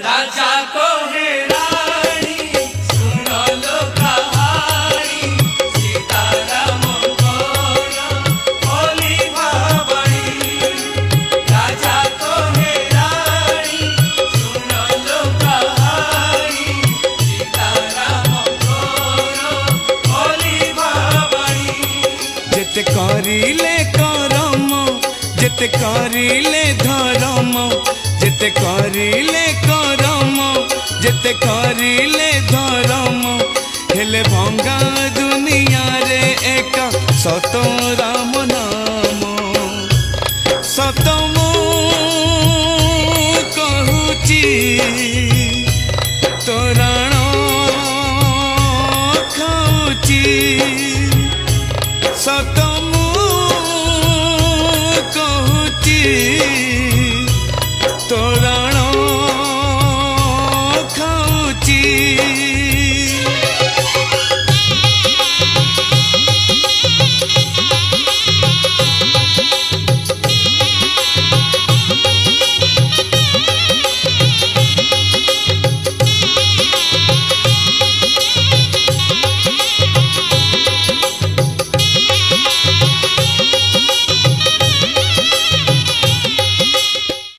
राजा को है रानी सुनो लो कहानी सीताराम होली भावनी राजा को है रानी सुनो लो कहानी सीताराम होली भावनी जेते करिले करम जेते करिले धर्म जेते करिले करम जेते करिले धर्म हेले भंगा दुनिया रे एक सत राम नाम सत मु कहूची